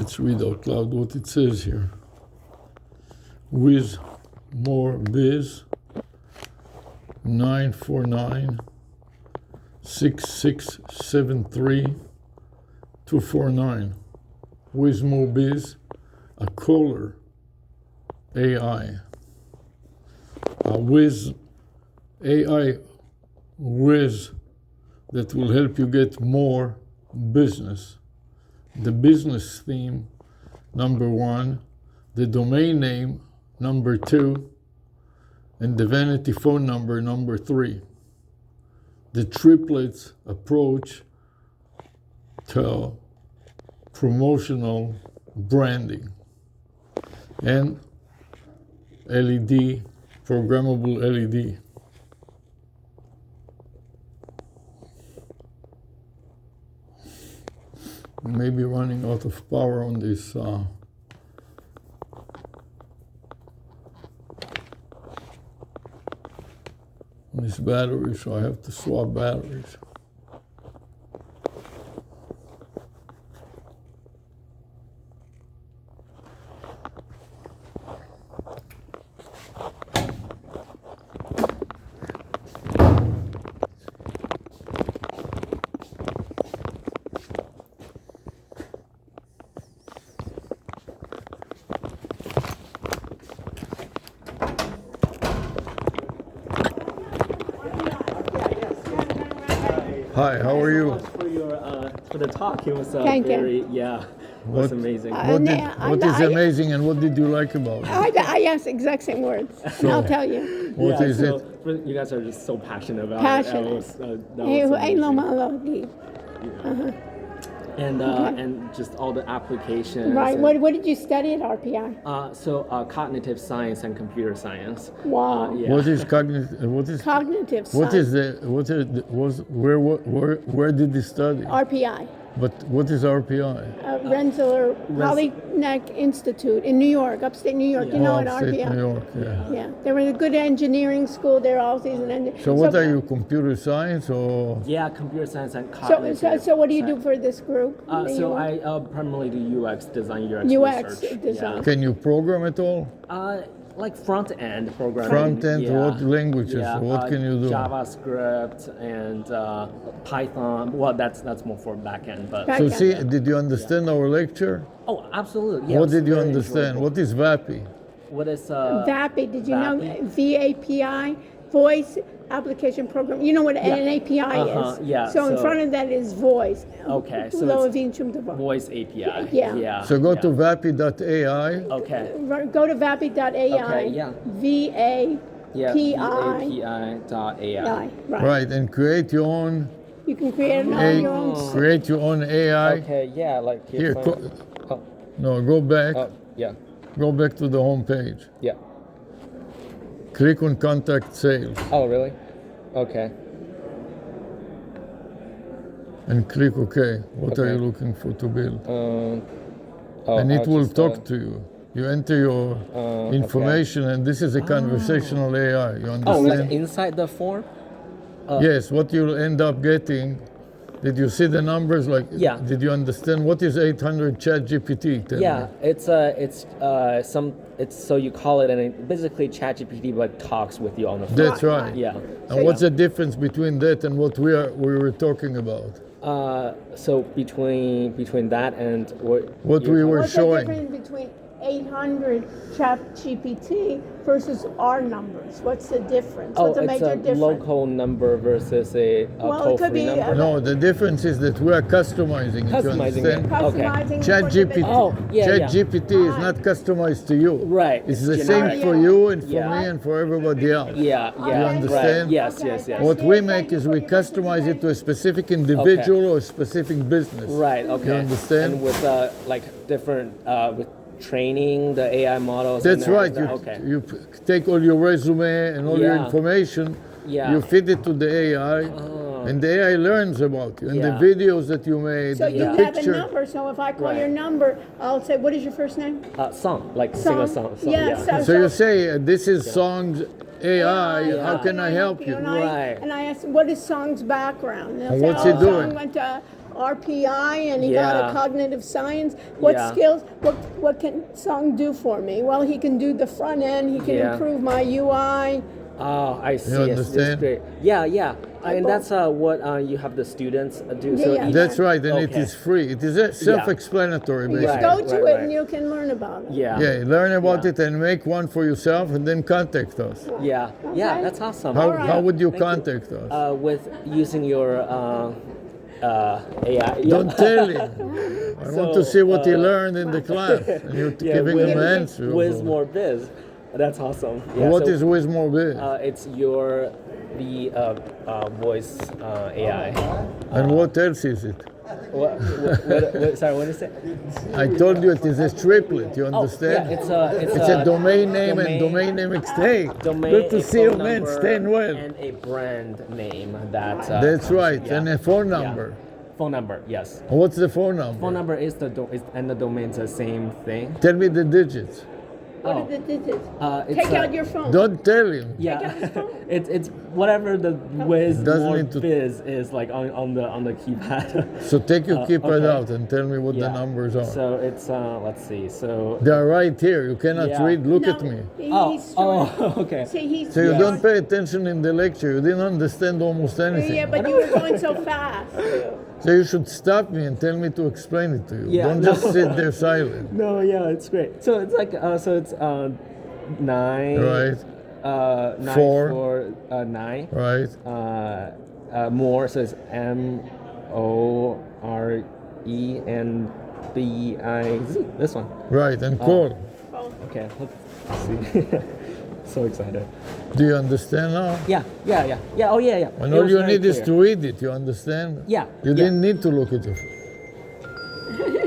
Let's read out loud what it says here. With more biz 949 6673 249. With more biz, a caller AI. With AI whiz that will help you get more business. The business theme, number 1, the domain name, number 2, and the vanity phone number, number 3. The triplets approach to promotional branding. And LED, programmable LED. Maybe running out of power on this battery, so I have to swap batteries. Hi, how are you? For the talk, it was Thank very, you. yeah, it was amazing. What is amazing and what did you like about it? I asked the exact same words. I'll tell you. What is it? You guys are just so passionate about Passionate. it. That was amazing. And just all the applications. Right. and- What did you study at RPI? Cognitive science and computer science. Wow. Yeah. What is cognitive? Cognitive What science. where did you study? RPI. But what is RPI? Rensselaer Polytechnic Institute in New York, upstate New York. You know, at Upstate RPI. New York, yeah. Yeah, they were a good engineering school. They're all seasoned engineers. So what are you, computer science or? Yeah, computer science and cognitive. So what do you do science. for this group? So I primarily do UX design, UX research. design. Can you program at all? Like front end programming. Front end, yeah. what languages? Yeah, What can you do? JavaScript and Python. Well, that's more for back end, but Back- So see, did you understand our lecture? oh, absolutely. Yeah, What it's did you very understand? enjoyable. What is VAPI? What is VAPI, did you know VAPI? VAPI, Voice Application Program? You know what an API is? yeah, So in so- front of that is voice. Okay, so Low it's Vinchum to voice. voice API? Yeah. So go yeah. to vapi.ai. Okay. Go to vapi.ai. Okay, yeah. VAPI. Yeah. AI, VAPI.ai. Right, and create your own You can create your own. create your own AI. Okay. Yeah. Like Here, oh, no, go back. yeah. Go back to the home page. Yeah. Click on contact sales Oh, really? Okay. and click OK. What are Okay. you looking for to build? Oh, And it I'll will just, talk to you. You enter your information, and this is a conversational AI. You Oh, understand? like inside the form? Yes, what you'll end up getting. Did you see the numbers? Like, Yeah. Did you understand what is 800 ChatGPT? Tell Yeah, me. it's so you call it, and it basically ChatGPT but talks with you on the phone. That's right. Yeah. And what's the difference between that and what we were talking about? So between that and What we were What's showing. the difference between 800 ChatGPT versus our numbers? What's the difference? Oh, What's the it's major a difference? local number versus a Well, it toll could free be, number. No, the difference is that we are customizing it. You Customizing it. understand? Customizing ChatGPT. Oh, yeah, ChatGPT is not customized to you. Right, It's it's the generic. same for you and for Yeah. me and for everybody else. Yeah, yeah. You understand? Right. Yes, Okay, yes, yes. What we make is we customize it to a specific individual or a specific business. Right. Okay. You understand? And with like different with training the AI models. That's and right. Okay. You take all your resume and all your Yeah. information, Yeah. you feed it to the AI, and the AI learns about you. And the Yeah. videos that you made, So and you the have a picture. number. So if I call Right. your number, I'll say, "What is your first name?" Song, like sing a song. Yeah, So you say, this is Song's AI, how can I help you? And Right. I ask, "What is Song's background?" And they'll And say, what's he "Oh, doing?" Song went to RPI and he got Yeah. a cognitive science. What Yeah. skills? What can Sung do for me? Well, he can do the front end. He can Yeah. improve my UI. Oh, I see. It's understand? great. Yeah, yeah. And bought- that's what you have the students do. Yeah, so yeah. each- That's right, and it Okay. is free. It is self-explanatory, You basically. go Right, to right, it right. and you can learn about it. Yeah. Yeah, learn about Yeah. it and make one for yourself, and then contact us. Yeah. Yeah. Okay. That's awesome. How would you Thank you. contact us? With using your AI. Don't tell him. I want to So, see what he learned in the class. And you're giving him Wiz, answers. Wiz More Biz. That's awesome. Yeah, What so, is Wismore Biz? It's the voice AI. And what else is it? Sorry, what is it? I told you it is a triplet, you Oh, understand? yeah, It's a domain name and domain name extension. Good to a see you, phone man. number, Staying well. And a brand name that. That's right, yeah. and a phone Yeah. number. Phone number, yes. What's the phone number? Phone number is and the domain's the same thing. Tell me the digits. What Oh. are the digits? It's Take out your phone. Don't tell him. Yeah, it's whatever the Wiz Doesn't More need to- Biz is like on the keypad. So take your keypad okay. out and tell me what the Yeah. numbers are. So it's let's see. So They are right here. You cannot Yeah. read. Look No, at me. He's trying- okay. See, he's So you Yeah. don't pay attention in the lecture. You didn't understand almost anything. Yeah, but you were going so fast. So you should stop me and tell me to explain it to you. Yeah, Don't no. just sit there silent. No, yeah, it's great. So it's like so it's 9. Right, 9 Four. for 9. right. More, so it's MORE and BIZ. This one. Right, and call. Okay, let's see. So excited. Do you understand now? Yeah. Oh yeah. And It all was you very need is clear. to read it, you understand? Yeah, You yeah. didn't need to look at your phone.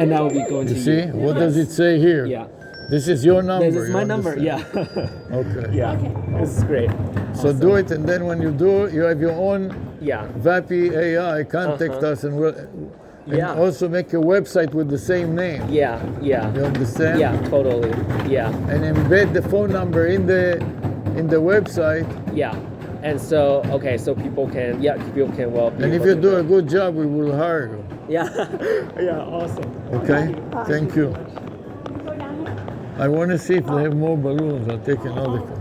And now we go into You see? What does it say here? Yeah. This is your number. This is you my number. understand? Yeah. Okay. Yeah. This is great. So do it, and then when you do, you have your own Yeah. VAPI AI. Contact us, and we'll and Yeah. also make a website with the same name. Yeah. You understand? Yeah. Totally. Yeah. And embed the phone number in the website. Yeah. And so so people can people can be And if able you to do a good job, we will hire you. Yeah. Yeah. Awesome. Okay? Thank you. Go down here. I want to see if they have more balloons. I'll take another one.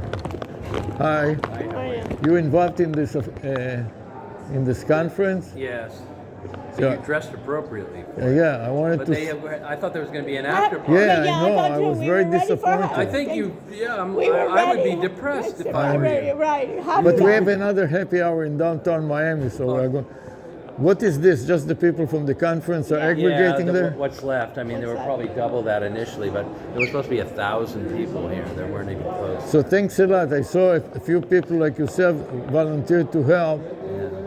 Hi. Oh, yeah. You involved in this conference? Yes. So Yeah. you dressed appropriately. Yeah, I wanted But to. I thought there was going to be an after party. Yeah, I Yeah, I know. thought I too. was We very were ready for disappointed. her. I think you, We were I would be ready. depressed if I were you. Right. Happy But we hour. have another happy hour in downtown Miami, so we're going. What is this? Just the people from the conference are aggregating there? What's left? I mean, there were probably double that initially, but there was supposed to be 1,000 people here. There weren't even close. So thanks a lot. I saw a few people like yourself volunteered to help,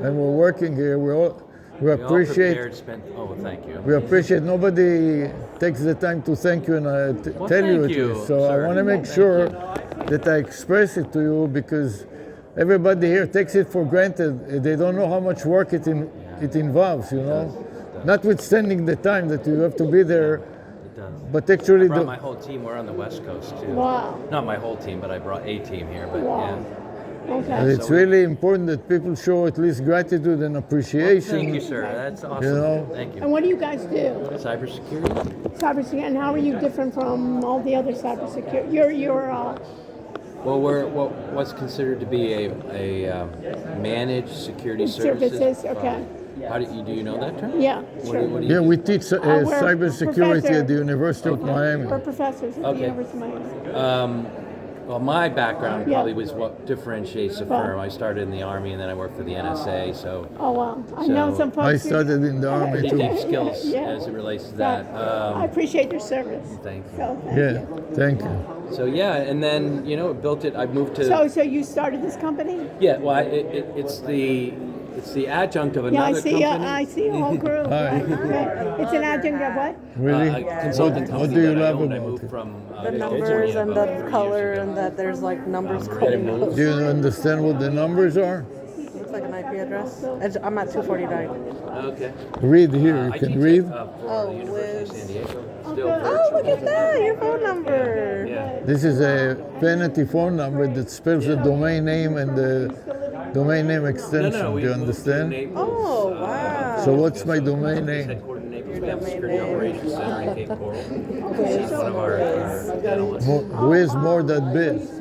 and we're working here. We We all appreciate. prepared, thank you. We appreciate. Nobody takes the time to thank you, and I Well, tell you thank it you, is. So I sir. want to make Thank sure you. that I express it to you because everybody here takes it for granted. They don't know how much work it involves. You know, notwithstanding the time that you have to be there, It does. but actually I brought the. my whole team. We're on the West Coast too. Wow. Not my whole team, but I brought a team here. But Wow. yeah. Okay. It's really important that people show at least gratitude and appreciation. Thank you, sir. That's awesome. You know? Thank And you. what do you guys do? Cybersecurity. Cybersecurity. And how are you different from all the other cybersecurity? You're Well, we're what's considered to be a managed security services. services. Okay. How do you know that term? Yeah. What Sure. do you Yeah, we teach we're cybersecurity professor. at the University of Miami. We're professors at the Okay. University of Miami. Well, my background Yeah. probably was what differentiates a Well. firm. I started in the Army and then I worked for the NSA, so Oh wow. I know So- some folks. I who- started in the Army pretty too. deep skills Yeah. as it relates to So, that. I appreciate your service. Thank you. So thank Yeah, you. thank you. So yeah, and then built it. I moved to So you started this company? yeah. Well, it's the adjunct of Yeah, another company. I see a whole group. Hi. Right, okay. It's an adjunct of what? Really? A consulting What company do you that I love owned. I about moved it? from The numbers Virginia and about the 3 color years ago. and that there's like numbers Ready coming move? up. Do you understand what the numbers are? Looks like an IP address. I'm at 249. Okay. Read here. You I can teach read. at Oh, the University of San Diego. Still Oh, virtual. look at that! Your phone number. Yeah. This is a Penalty phone number that spells the domain name and the domain name extension. we Do you moved to understand? Naples, Oh, wow. So what's my domain name? Headquartered in Naples, we have a security operations center in Cape Coral. She's one of our analysts. Whizmore.biz.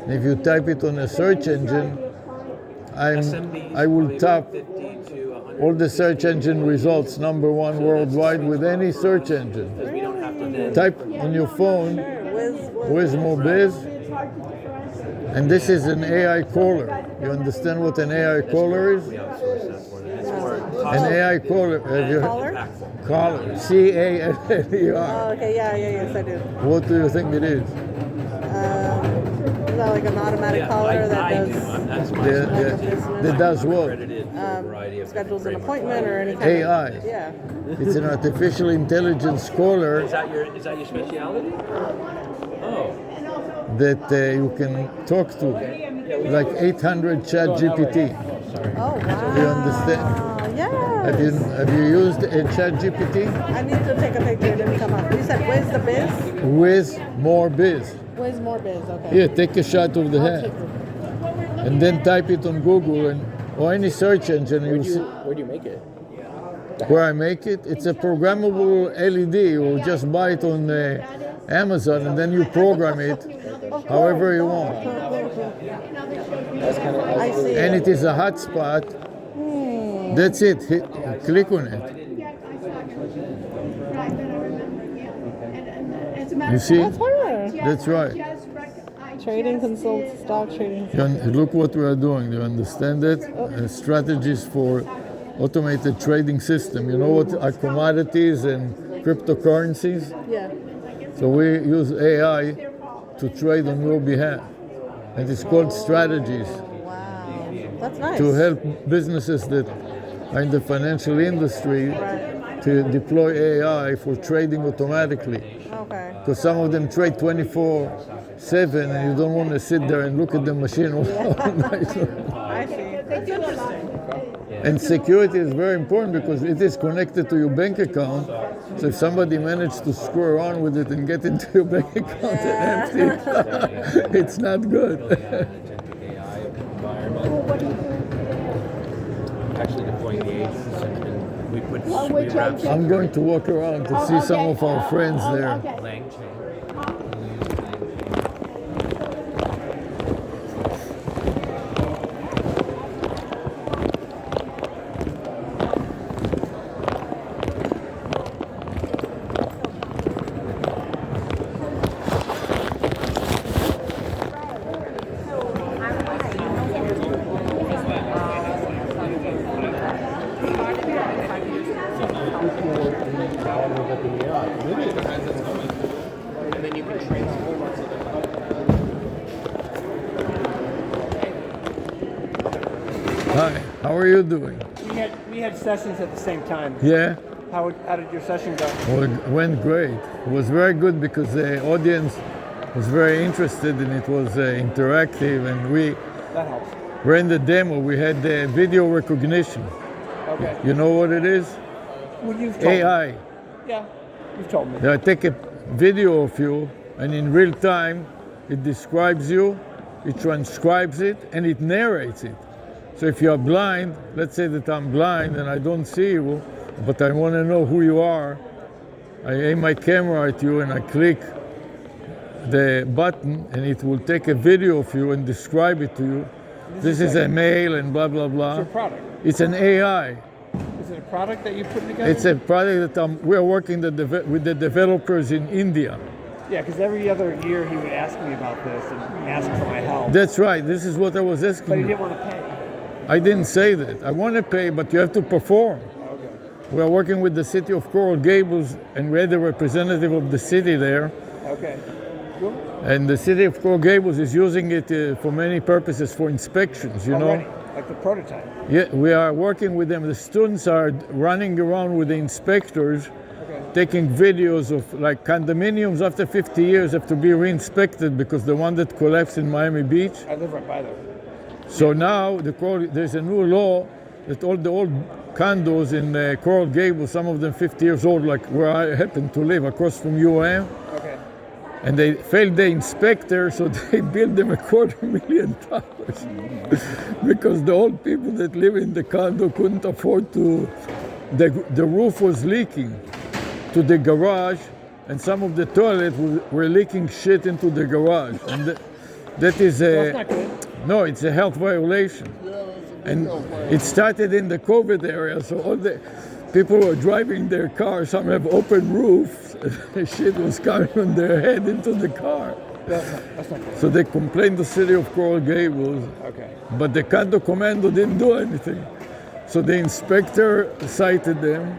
If you type it on a search engine, I will top 50 to 100. all the search engine results, #1 worldwide with any search engine. We don't have to then. Type on your phone, Whizmore.biz, and this is an AI caller. You understand what an AI caller is? We outsource that for them. It's more An AI caller, have you Caller? caller, C-A-L-L-E-R. Oh, okay, yes, I do. What do you think it is? Is that like an automatic caller that I do. does That's my That does what? accredited for a variety of schedules an frameworks. appointment or any kind AI. of yeah. It's an artificial intelligence caller Is that your specialty? Oh. that you can talk to, like 800 chat GPT. Oh wow. Do you understand? Yeah. Have you used a chat GPT? I need to take a picture. It didn't come up. You said where's the biz? Whizmore.biz. Where's more biz? Okay. Here, take a shot of the head, and then type it on Google or any search engine. You'll see Where do you make it? where I make it. It's a programmable LED. You just buy it on Amazon, and then you program it however you want. That's kind of. I see. And it is a hotspot. That's it. Click on it. You see? That's her. That's right. Trading consult, stock trading. Look what we are doing. Do you understand it? Strategies for automated trading system. You know what are commodities and cryptocurrencies? Yeah. So we use AI to trade on your behalf. And it's called strategies Wow. That's nice. to help businesses that are in the financial industry to deploy AI for trading automatically. Okay. Because some of them trade 24/7 and you don't want to sit there and look at the machine all night. I see. That's interesting. And security is very important because it is connected to your bank account. So if somebody managed to screw around with it and get into your bank account and empty it, it's not good. AI environment. Actually deploying the agents and we put we wrap I'm going to walk around to see some of our friends there. LangChain. Hi, how are you doing? We had sessions at the same time. Yeah? How did your session go? Well, it went great. It was very good because the audience was very interested and it was interactive, and we That helps. ran the demo. We had video recognition. Okay. You know what it is? Well, you've told me. AI. Yeah, you've told me. I take a video of you, and in real time, it describes you, it transcribes it, and it narrates it. So if you are blind, let's say that I'm blind and I don't see you, but I want to know who you are, I aim my camera at you and I click the button, and it will take a video of you and describe it to you. This is a male and blah, blah, blah. It's your product. It's an AI. Is it a product that you put together? It's a product that we're working with the developers in India. Yeah, because every other year he would ask me about this and ask for my help. That's right. This is what I was But he asking you. didn't want to pay. I didn't say that. I want to pay, but you have to perform. Okay. We are working with the city of Coral Gables, and we had a representative of the city there. Okay. Cool. And the city of Coral Gables is using it for many purposes for inspections, you Already, know. like the prototype. Yeah, we are working with them. The students are running around with the inspectors, Okay. taking videos of like condominiums after 50 years have to be re-inspected because the one that collapsed in Miami Beach. I live right by there. So now there's a new law that all the old condos in Coral Gables, some of them 50 years old, like where I happen to live, across from UM, Okay. And they failed the inspector, so they billed them $250,000 because the old people that live in the condo couldn't afford to. The roof was leaking to the garage, and some of the toilets were leaking shit into the garage, and that is That's not good. no, it's a health violation. And it started in the COVID area, so all the people were driving their cars. Some have open roofs. Shit was coming on their head into the car. That's not good. So they complained to the city of Coral Gables, Okay. but the condo commando didn't do anything. So the inspector cited them,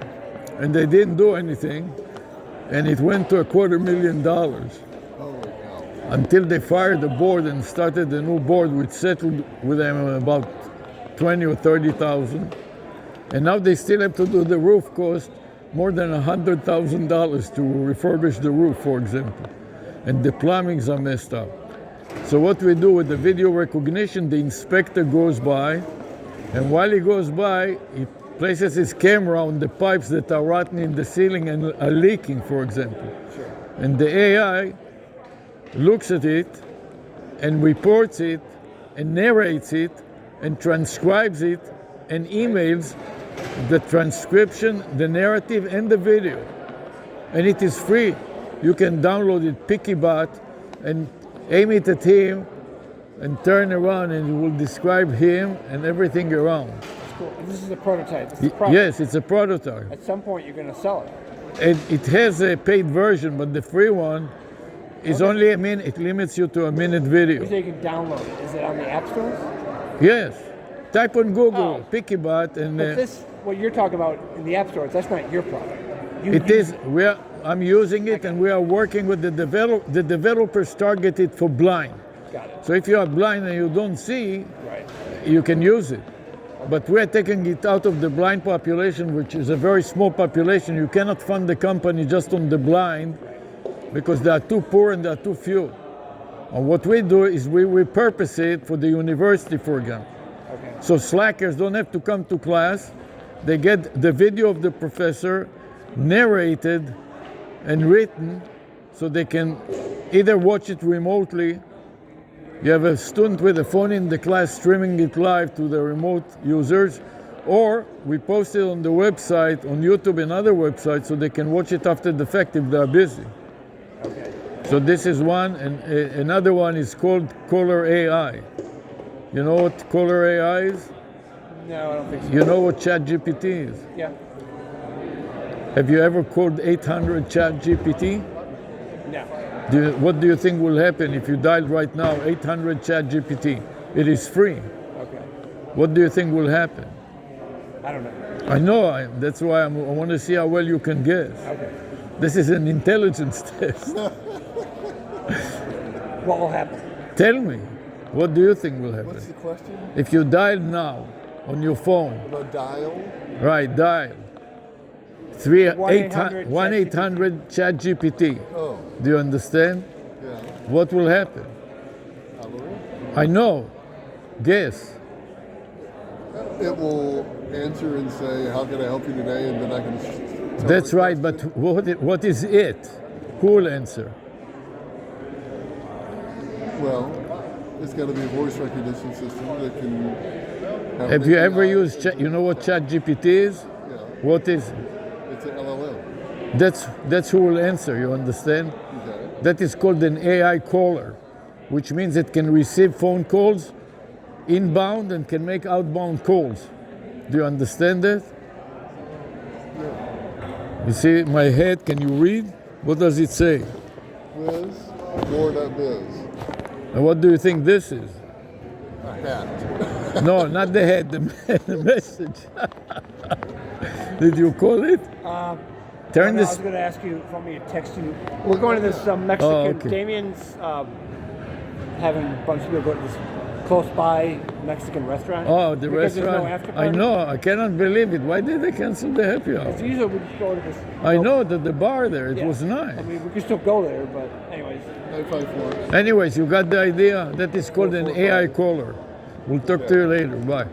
and they didn't do anything, and it went to $250,000. Until they fired the board and started a new board, which settled with them about 20 or 30,000. And now they still have to do the roof cost more than $100,000 to refurbish the roof, for example. And the plumbings are messed up. So what we do with the video recognition, the inspector goes by, and while he goes by, he places his camera on the pipes that are rotten in the ceiling and are leaking, for example. And the AI looks at it and reports it and narrates it and transcribes it and emails the transcription, the narrative, and the video. And it is free. You can download it, PickyBot, and aim it at him and turn around, and it will describe him and everything around. That's cool. And this is a prototype. This is a product. Yes, it's a prototype. At some point, you're going to sell it. And it has a paid version, but the free one is only a minute. It limits you to a minute video. So you can download it. Is it on the app stores? Yes. Type on Google, Oh. PickyBot, and But this, what you're talking about in the app stores, that's not your product. it is. I'm using it, and we are working with the developer. The developers target it for blind. Got it. So if you are blind and you don't see, Right. you can use it. But we're taking it out of the blind population, which is a very small population. You cannot fund the company just on the blind because they are too poor and they are too few. And what we do is we repurpose it for the university, for example. Okay. So slackers don't have to come to class. They get the video of the professor narrated and written so they can either watch it remotely. You have a student with a phone in the class streaming it live to the remote users, or we post it on the website, on YouTube and other websites, so they can watch it after the fact if they are busy. Okay. So this is one, and another one is called Caller AI. You know what Caller AI is? No, I don't think so. You know what ChatGPT is? Yeah. Have you ever called 800 ChatGPT? No. What do you think will happen if you dialed right now 800 ChatGPT? It is free. Okay. What do you think will happen? I don't know. I know, that's why I want to see how well you can guess. Okay. This is an intelligence test. What will happen? Tell me, what do you think will happen? What's the question? If you dial now on your phone, The dial? right, dial 1-800 ChatGPT. Oh, Do you understand? yeah. What will happen? Halloween? I know. Guess. It will answer and say, how can I help you today? And then I can tell That's the right, but question. what is it? Who will answer? Well, it's got to be a voice recognition system that can Have you ever used Chat? You know what ChatGPT is? Yeah, What is it? it's an LLM. That's who will answer, you understand? Okay. That is called an AI caller, which means it can receive phone calls inbound and can make outbound calls. Do you understand that? You see my head, can you read? What does it say? Biz, more.biz. And what do you think this is? A hat. No, not the head, the message. Did you call it? Turn I this. was going to ask you, if you want me to text you. We're going to this Mexican. Oh, okay. Damien's having a bunch of people go to this close by Mexican restaurant. Oh, the because restaurant. There's no after I party. know. I cannot believe it. Why did they cancel the happy hour? So usually we just go to this. I know that the bar there. It Yeah. was nice. I mean, we can still go there, but anyways. 954. Anyways, you got the idea. That is called an AI caller. We'll talk to you later. Bye.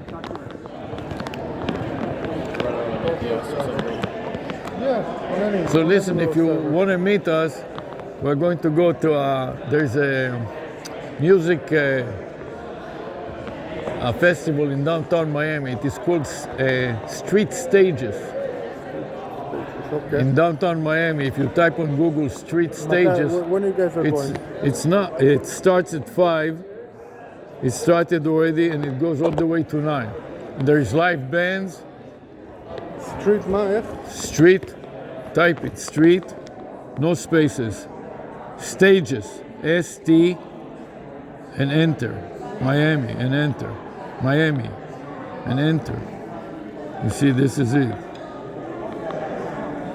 Yeah. So listen, if you want to meet us, We're going to go to there's a music a festival in downtown Miami. It is called Street Stages. Okay. In downtown Miami, if you type on Google Street Stages, When you guys are going? it's not. It starts at 5. It started already, and it goes all the way to 9. There is live bands. Street Maya. Street, type it. Street, no spaces. Stages, ST, and enter. Miami, and enter. Miami, and enter. You see, this is it.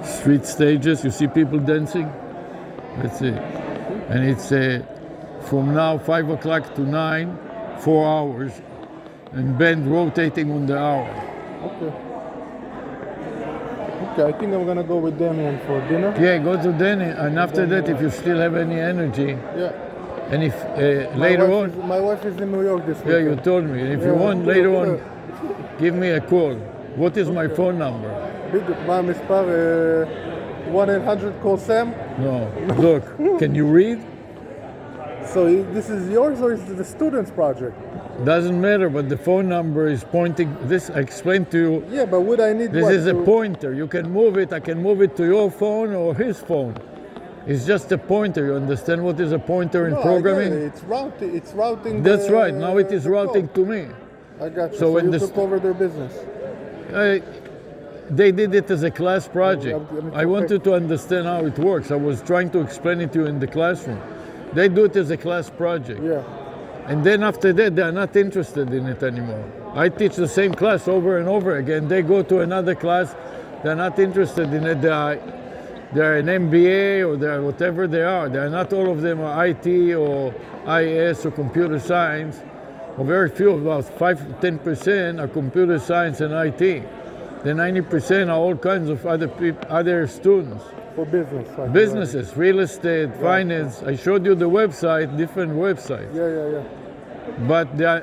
Street stages, you see people dancing? That's it. And it's from now 5 o'clock to 9, 4 hours, and band rotating on the hour. Okay. Okay, I think I'm gonna go with Damien for dinner. Yeah, go to Denny, and after that, if you still have any energy, Yeah. and if later on, My wife is in New York this yeah, weekend. you told me, if you want later on, give me a call. What is my phone number? בדיוק, מה המספר? 1-800 call Sam. No, look, can you read? So this is yours or is it the students project? Doesn't matter, but the phone number is pointing. This I explained to you. Yeah, but would I need This what? is a pointer. You can move it. I can move it to your phone or his phone. It's just a pointer. You understand what is a pointer in No, I programming? get it. It's routing. It's routing. That's right. Now it is the routing code. to me. I got you. So So, when you the took over their business. They did it as a class project. I'm I wanted to understand how it works. I was trying to explain it to you in the classroom. They do it as a class project. Yeah. And then after that, they are not interested in it anymore. I teach the same class over and over again. They go to another class. They're not interested in it. They're an MBA or they're whatever they are. They're not all of them are IT or IS or computer science. Or very few, about 5-10% are computer science and IT. The 90% are all kinds of other students. For business. Like Businesses, real estate, finance. I showed you the website, different websites. Yeah. But they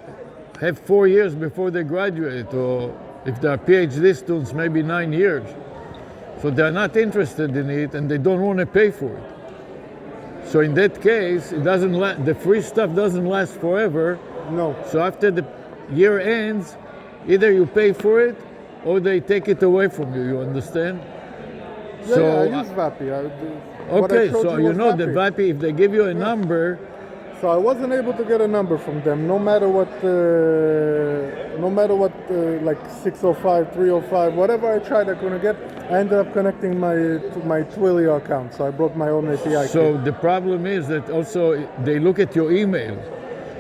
have 4 years before they graduate, or if they're PhD students, maybe 9 years. So they're not interested in it, and they don't want to pay for it. So in that case, it doesn't the free stuff doesn't last forever. No. So after the year ends, either you pay for it, or they take it away from you. You understand? Yeah, I use Vapi. Okay, so you know the Vapi, if they give you a number, So I wasn't able to get a number from them, no matter what, like 605, 305, whatever I tried, I couldn't get. I ended up connecting to my Twilio account, so I brought my own API. so key. the problem is that also they look at your email,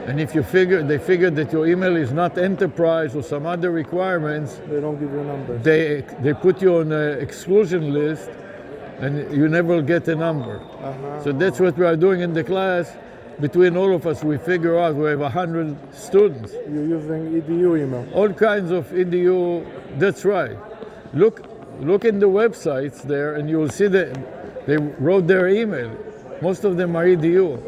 and if they figure that your email is not enterprise or some other requirements, They don't give you numbers. they put you on an exclusion list, and you never get a number. So that's what we are doing in the class. Between all of us, we figure out we have 100 students. You're using EDU email. All kinds of EDU. That's right. Look in the websites there, and you will see that they wrote their email. Most of them are EDU,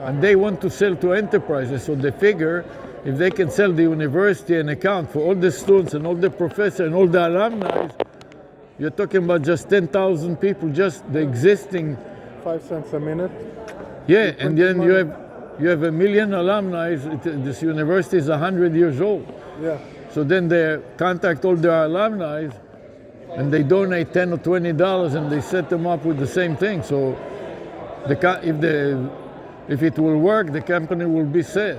and they want to sell to enterprises. So they figure if they can sell the university an account for all the students and all the professors and all the alumni, you're talking about just 10,000 people, just the existing. 5 cents a minute. Yeah, and then you have 1 million alumni. This university is 100 years old. Yeah. So then they contact all their alumni, and they donate $10 or $20, and they set them up with the same thing. So if it will work, the company will be set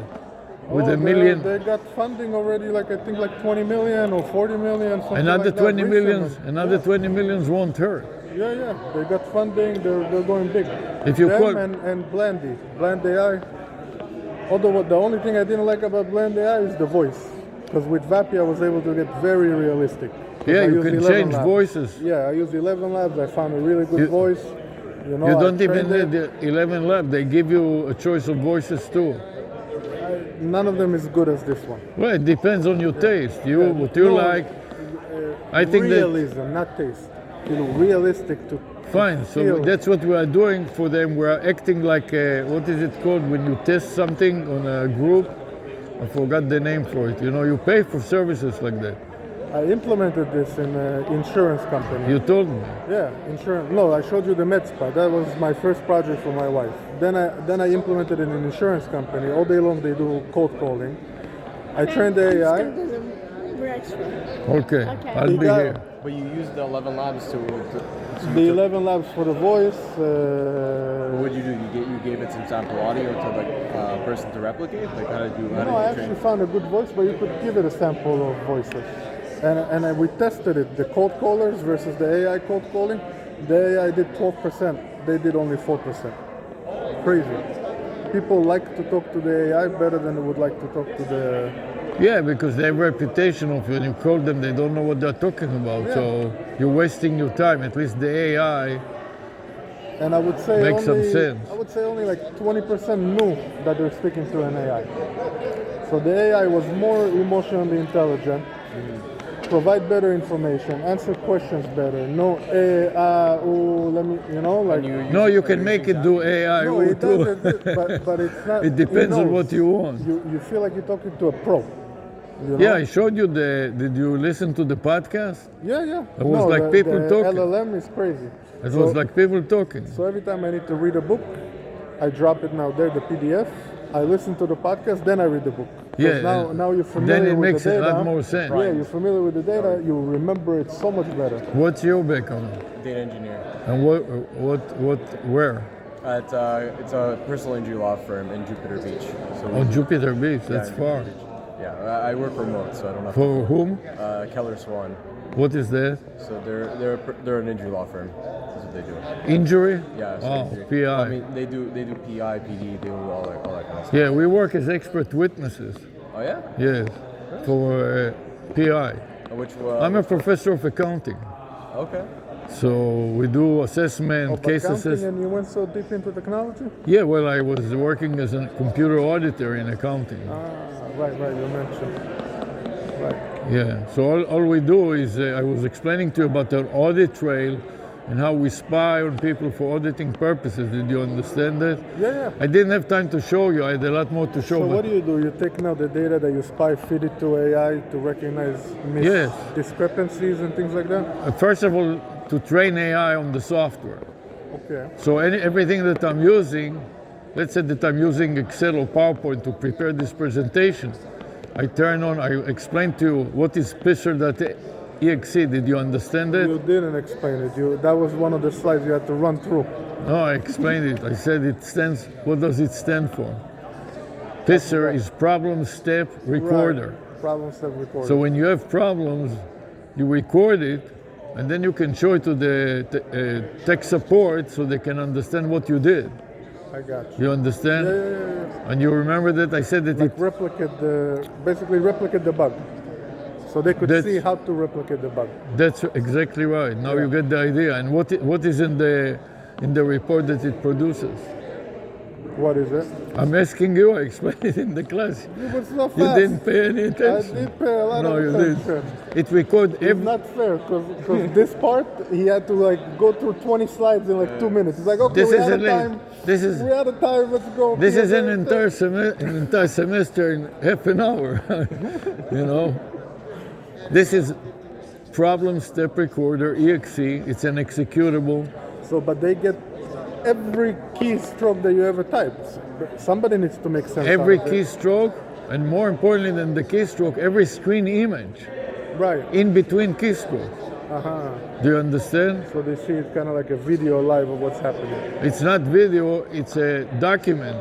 with $1 million. They got funding already, I think 20 million or 40 million. Something Another like that 20 million. recently. Another 20 millions won't hurt. Yeah. They got funding. They're going big. If you Them call- and Blandy, Bland AI. Although the only thing I didn't like about Bland AI is the voice, because with Vapi I was able to get very realistic. 'Cause Yeah, I you use can 11 change labs. voices. Yeah, I use 11 labs. I found a really good voice. You know, You I don't even trained need it. the 11 lab. They give you a choice of voices too. None of them is good as this one. Well, it depends on your taste. What you No, like. I think that realism, not taste. Realistic to. fine. So feel. that's what we are doing for them. We are acting like what is it called when you test something on a group? I forgot the name for it. You know, you pay for services like that. I implemented this in an insurance company. You told me. Yeah, insurance. No, I showed you the MedSpa. That was my first project for my wife. Then I implemented it in an insurance company. All day long they do cold calling. I trained the AI. Okay, Okay. I'll be Yeah. here. But you used the 11 labs to The 11 labs for the voice. what would you do? You gave it some sample audio to the person to replicate? Like how did you No, I train? actually found a good voice, but you could give it a sample of voices. And we tested it, the cold callers versus the AI cold calling. The AI did 12%, they did only 4%. Crazy. People like to talk to the AI better than they would like to talk to the... Yeah, because they have reputation of when you call them, they don't know what they're talking about. Yeah. So you're wasting your time. At least the AI. And I would say Makes some only, sense. I would say only like 20% knew that they're speaking to an AI. So the AI was more emotionally intelligent, provide better information, answer questions better. No, let me, like. No, you can make it do AI No, it too. doesn't, but it's not. It depends on knows. what you want. You feel like you're talking to a pro. You know? Yeah, I showed you did you listen to the podcast? Yeah. It was like people the talking. LLM is crazy. It was like people talking. So every time I need to read a book, I drop it now there, the PDF. I listen to the podcast, then I read the book. 'Cause Yeah, Now you're familiar then it with makes the a data. lot more sense. Yeah, you're familiar with the data. You remember it so much better. What's your background? Data engineer. And where? It's a personal injury law firm in Jupiter Beach. So On Jupiter Beach, yeah, that's in far. Jupiter Beach. Yeah, I work remote, so I don't have For whom? Keller Swan. What is that? So they're an injury law firm. That's what they do. Injury? Yeah. So Oh, injury. PI. I mean, they do PI, PD, they do all that kind of stuff. Yeah, we work as expert witnesses. Oh yeah. Yes, for PI. Which I'm a professor of accounting. okay. So we do assessment, Of case accounting, assessment. and you went so deep into technology? Yeah, well, I was working as a computer auditor in accounting. Right, you mentioned. Right. Yeah, so all we do is, I was explaining to you about the audit trail and how we spy on people for auditing purposes. Did you understand that? Yeah. I didn't have time to show you. I had a lot more to show. So but what do? You take now the data that you spy, feed it to AI to recognize Yes. discrepancies and things like that? First of all, to train AI on the software. Okay. So everything that I'm using, let's say that I'm using Excel or PowerPoint to prepare this presentation, I explain to you what is Pisser.exe. Did you understand it? You didn't explain it. That was one of the slides you had to run through. No, I explained it. I said what does it stand for? Pisser is problem step recorder. Right. Problem step recorder. So when you have problems, you record it, and then you can show it to the tech support so they can understand what you did. I got you. You understand? Yeah. And you remember that I said that Like basically replicate the bug. So they could That's- see how to replicate the bug. that's exactly right. Now you get the idea. And what is in the report that it produces? What is it? I'm asking you. I explained it in the class. You were so fast. You didn't pay any attention. I did pay a lot No, of you attention. did. It records It's every. not fair because this part he had to like go through 20 slides in like 2 minutes. It's like okay, This we is had a a time. this is We had a time. Let's go. this is an Okay. entire semester in half an hour. You know. This is problem step recorder exe. It's an executable. So, but they get every keystroke that you ever typed. Somebody needs to make sense. Every out of it. keystroke, and more importantly than the keystroke, every screen image Right. in between keystrokes. Do you understand? So they see it kind of like a video live of what's happening. It's not video, it's a document,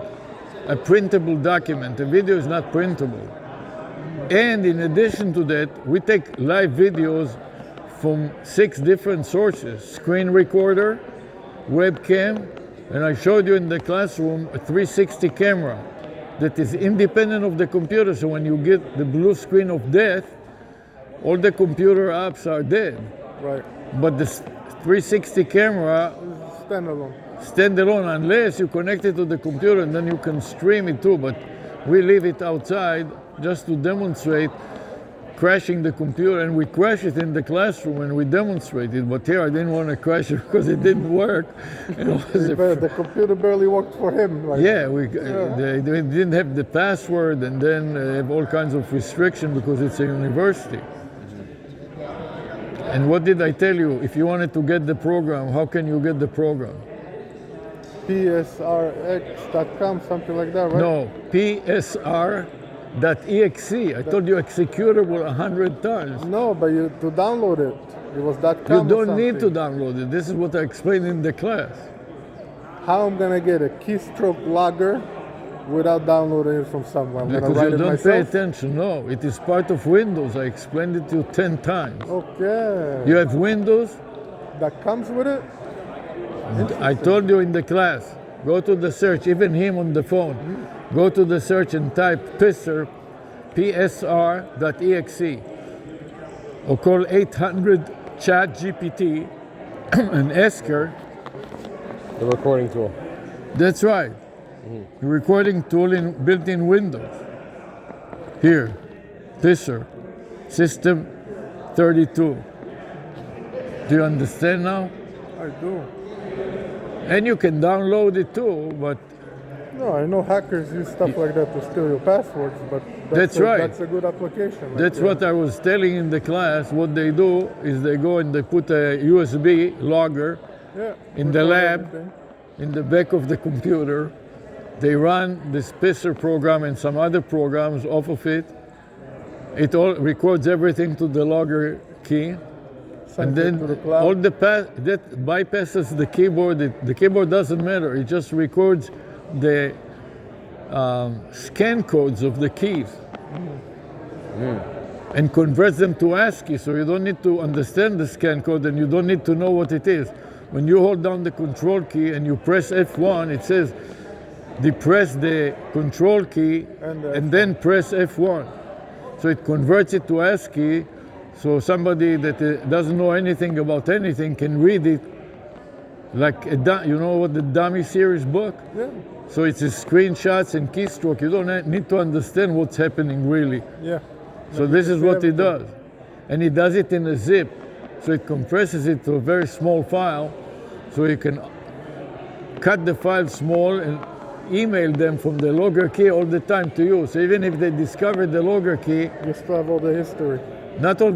a printable document. A video is not printable. And in addition to that, we take live videos from 6 different sources: screen recorder, webcam, and I showed you in the classroom a 360 camera that is independent of the computer. So when you get the blue screen of death, all the computer apps are dead. Right. But the 360 camera Standalone. standalone unless you connect it to the computer, and then you can stream it too. But we leave it outside just to demonstrate crashing the computer, and we crash it in the classroom and we demonstrate it. But here I didn't want to crash it because it didn't work. It was The computer barely worked for him. Like, yeah, they didn't have the password, and then have all kinds of restriction because it's a university. And what did I tell you? If you wanted to get the program, how can you get the program? PSRX.com, something like that, right? No, PSR.exe. I told you executable 100 times. No, but to download it, it was .com. You or don't need to something. download it. This is what I explained in the class. How I'm gonna get a keystroke logger without downloading it from someone? I'm gonna Because write you it don't pay myself? attention. No, it is part of Windows. I explained it to you 10 times. Okay. You have Windows? That comes with it? I told you in the class, go to the search, even him on the phone. Go to the search and type PSR, PSR.exe, or call 800 chat GPT and ask her. The recording tool. That's right. The recording tool built in Windows. Here, PSR, System 32. Do you understand now? I do. And you can download it too, but No, I know hackers use stuff like that to steal your passwords, but That's right. That's a good application. Like, that's what I was telling in the class. What they do is they go and they put a USB logger Yeah, in the record lab, everything. in the back of the computer. They run this PSR program and some other programs off of it. It all records everything to the logger key. Sends And it then to the cloud. all that bypasses the keyboard. The keyboard doesn't matter. It just records the scan codes of the keys and converts them to ASCII. So you don't need to understand the scan code and you don't need to know what it is. When you hold down the control key and you press F1, it says depress the control key and then press F1. So it converts it to ASCII. So somebody that doesn't know anything about anything can read it like you know what the Dummy series book? Yeah. So it's screenshots and keystroke. You don't need to understand what's happening really. Yeah. So this is what it does. And it does it in a zip. So it compresses it to a very small file. So you can cut the file small and email them from the logger key all the time to you. So even if they discover the logger key, You still have all the history. not all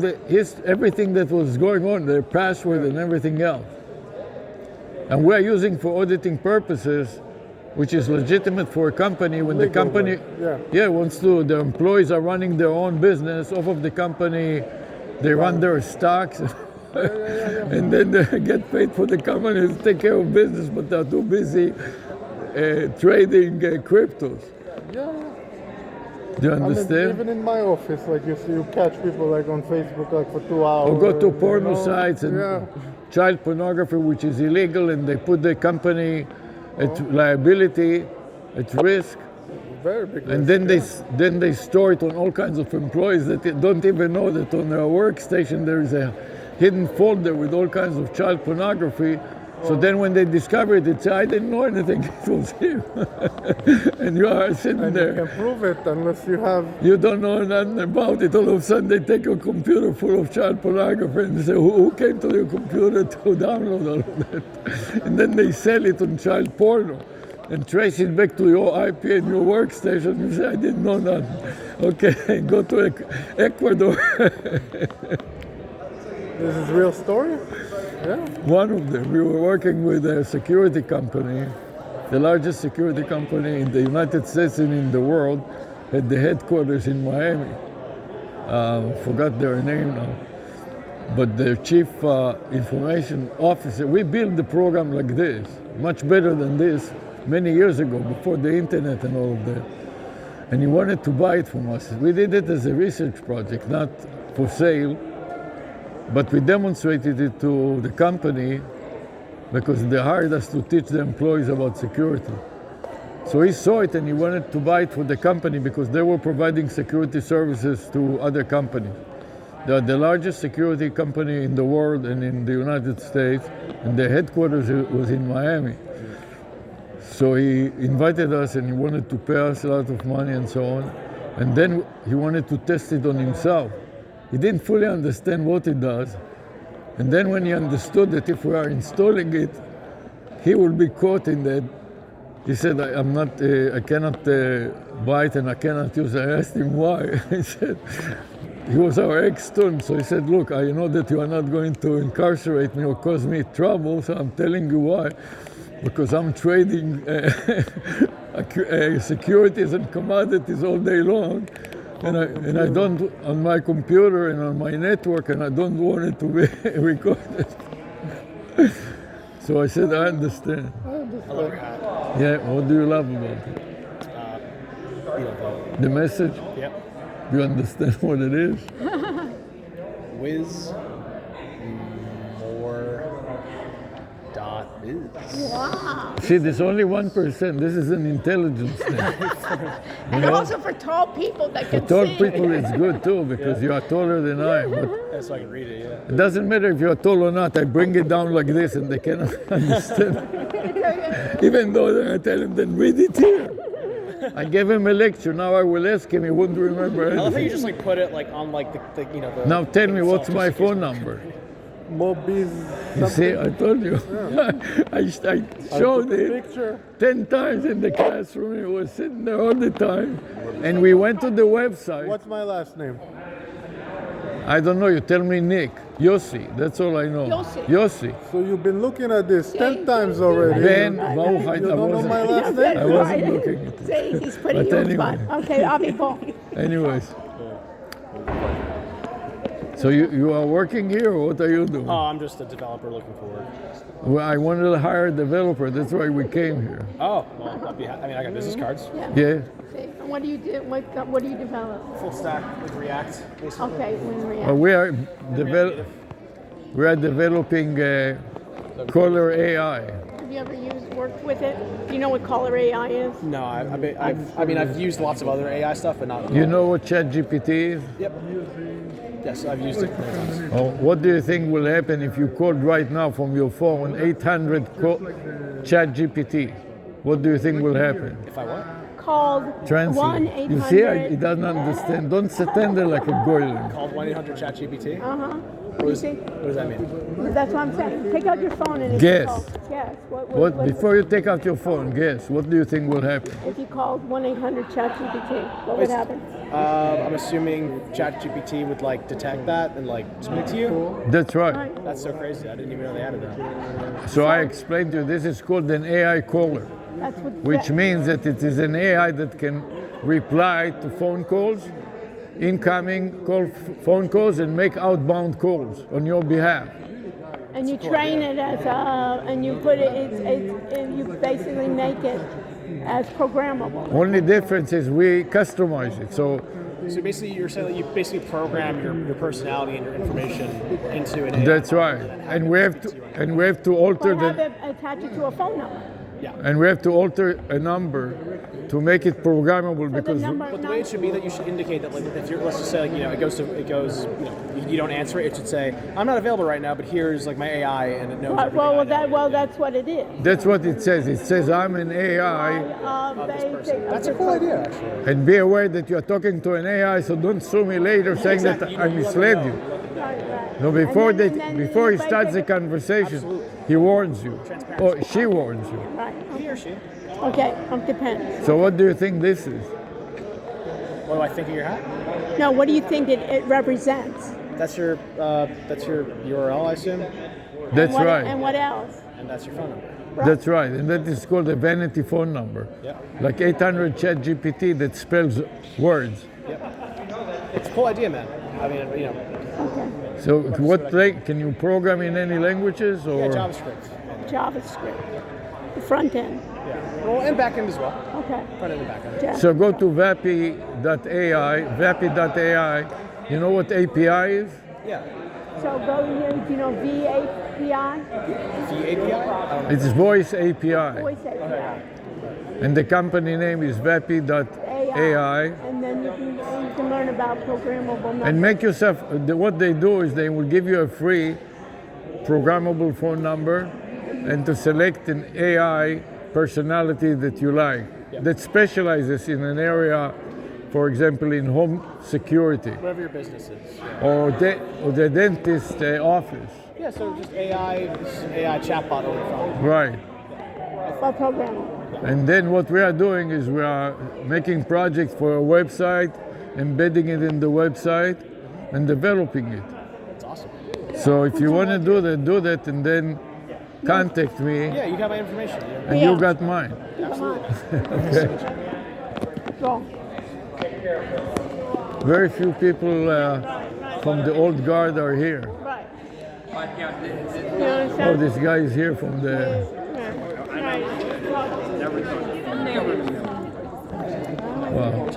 everything that was going on, their password and everything else. And we're using for auditing purposes, which is legitimate for a company when the Legal, company yeah. wants to, the employees are running their own business off of the company, they run their stocks and then they get paid for the company to take care of business, but they're too busy trading cryptos. Yeah. Do you I mean, understand? even in my office, like you catch people like on Facebook like for 2 hours. Or go to you porno know? sites and Yeah. child pornography, which is illegal, and they put the company at liability, at risk, Very big. and risk, then they store it on all kinds of employees that they don't even know that on their workstation there is a hidden folder with all kinds of child pornography. So then when they discover it, they say, I didn't know anything, it was him. And you are sitting and there. you can prove it unless you have. You don't know nothing about it. All of a sudden, they take your computer full of child pornography and they say, who came to your computer to download all of that? And then they sell it on child porno and trace it back to your IP and your workstation. You say, I didn't know nothing. Okay, go to Ecuador. This is real story. Yeah. One of them, we were working with a security company, the largest security company in the United States and in the world, had the headquarters in Miami. Forgot their name now. But their chief information officer, we built the program like this, much better than this, many years ago, before the internet and all of that. And he wanted to buy it from us. We did it as a research project, not for sale. But we demonstrated it to the company because they hired us to teach the employees about security. So he saw it and he wanted to buy it for the company because they were providing security services to other companies. They are the largest security company in the world and in the United States, and their headquarters was in Miami. So he invited us and he wanted to pay us a lot of money and so on. And then he wanted to test it on himself. He didn't fully understand what it does. And then when he understood that if we are installing it, he will be caught in that. He said, I cannot buy it and I cannot use it. I asked him why. He said, he was our ex-student, so he said, look, I know that you are not going to incarcerate me or cause me trouble, so I'm telling you why. Because I'm trading securities and commodities all day long, and I don't, on my computer and on my network, and I don't want it to be recorded. So I said, I understand. I love your hat. Yeah, what do you love about it? The message? Yep. Do you understand what it is? Wiz more dot is. Wow. See, there's only 1%. This is an intelligence thing. And also for tall people that For can tall see. people, it's good too, because you are taller than I am. But That's so I can read it, yeah. it doesn't matter if you're tall or not. I bring it down like this and they cannot understand. Even though I tell them, then read it here. I gave him a lecture. Now I will ask him. He wouldn't remember I love how you anything. just like put it like on like the you know the. Now tell me, what's my self-justification. phone number? Mobiz. You see, I told you. I showed it Picture. 10 times in the classroom. He was sitting there all the time. And we went to the website. What's my last name? I don't know. You tell me Nick. Yossi. That's all I know. Yossi. Yossi. So you've been looking at this 10 times already. Ben Right, Bauheit. right. You don't know my last Yeah, name? I wasn't right. looking at it. See, he's putting But you on the spot. anyway. Okay, I'll be Paul. Anyways. So you are working here, or what are you doing? Oh, I'm just a developer looking for work. Well, I wanted to hire a developer. That's why we came here. Oh, well, I mean, I got business cards. Yeah. See, and what do you do? What do you develop? Full stack with React, basically. Okay, when React. Well, we are developing Caller AI. Have you ever worked with it? Do you know what Caller AI is? No, I've used lots of other AI stuff, but not. You know what ChatGPT is? Yep. Yes, I've used it many times. Oh, what do you think will happen if you called right now from your phone 800 ChatGPT? What do you think will happen? If I what? Called Translate. You see, he doesn't understand. Don't stand there like a goyim. Called 1-800-CHAT-GPT. What does that mean? That's what I'm saying. Take out your phone and if Guess. you call, guess. What, before you take out your phone, guess, what do you think will happen? If you called 1-800-CHAT-GPT, what would happen? I'm assuming ChatGPT would like detect that and like speak to you. That's right. That's so crazy. I didn't even know they added that. So I explained to you, this is called an AI caller, That's what. which means that it is an AI that can reply to phone calls, incoming phone calls, and make outbound calls on your behalf. And you train it as and you put it. You basically make it as programmable. Only difference is we customize it. So So basically, you're saying that you basically program your personality and your information into an AI. that's right, and we have to alter But have the it attach it to a phone number. and we have to alter a number to make it programmable So the because number. But the way it should be that you should indicate that, like, if you're, let's just say, like, it goes, you don't answer it, it should say, I'm not available right now, but here's like my AI, and it knows. everything I know. That's what it is. that's what it says. It says I'm an AI, That's a cool idea, actually. and be aware that you are talking to an AI. So don't sue me later saying that I misled you. No, before he starts the conversation, he warns you, or she warns you. Right. He or she. Okay. Depends. So what do you think this is? What do I think of your hat? No. What do you think it represents? That's your URL, I assume, That's And what- right. And what else? and that's your phone number. That's right, and that is called a vanity phone number. Yeah. Like 800 ChatGPT that spells words. It's a cool idea, man. I mean, Okay. So can you program in any languages or? yeah, JavaScript. JavaScript. The front end. Yeah. Well, and back end as well. Okay. Front end and back end. Ja- So go to vapi.ai, vapi.ai. You know what API is? Yeah. So go here. Do you know VAPI? The API? I don't know. It's voice API, Voice API. and the company name is vapi.ai. And then you can learn about programmable numbers. And make yourself. What they do is they will give you a free programmable phone number, and to select an AI personality that you like that specializes in an area, for example, in home security Whatever your business is. or the dentist office. Yeah, so just AI chatbot over the phone. Right. Or programmable. And then what we are doing is we are making projects for a website, embedding it in the website, and developing it. That's awesome. So if you want to do that, and then contact me, Yeah, you got my information. Yeah. and you got mine. Okay. Go. Very few people from the old guard are here. Right. You Oh, understand? this guy is here from the. Right. Wow.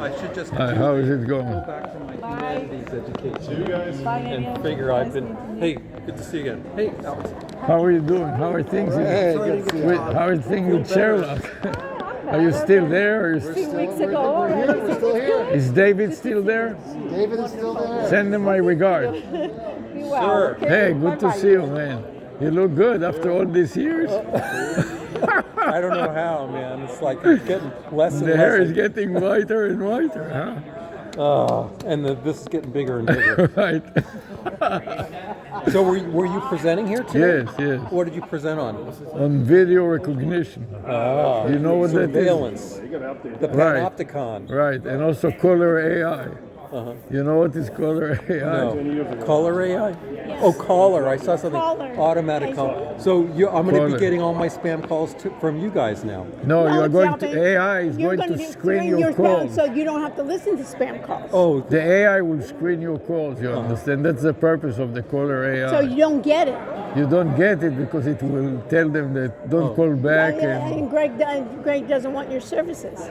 I should just Hi, how is it going? go back to my humanities education and figure I've been. Hey, good to see you again. Hey, Alex. How are you doing? How are things? How are things with Sherlock? Are you still there? Or you 2 weeks ago. We're still here. is David still there? David is still there. Send him my regard. Sure. Hey, good to see you, man. You look good after all these years. I don't know how, man. It's like it's getting less and The hair is less. getting whiter and whiter, huh? And this is getting bigger and bigger. Right. So were you presenting here today? Yes, yes. What did you present on? On video recognition. You know what that is? Surveillance. The Right. Panopticon. Right, and also color AI. You know what is color AI? No. Color AI? Oh, caller. I saw something. Caller. Automatic I call. So I'm going to Caller. be getting all my spam calls from you guys now. No, you are it's going not to big. AI is You're going to do screen screen your spam calls. so you don't have to listen to spam calls. Oh, The AI will screen your calls. You understand? That's the purpose of the caller AI. So you don't get it. You don't get it because it will tell them that don't call back, and And Greg doesn't want your services.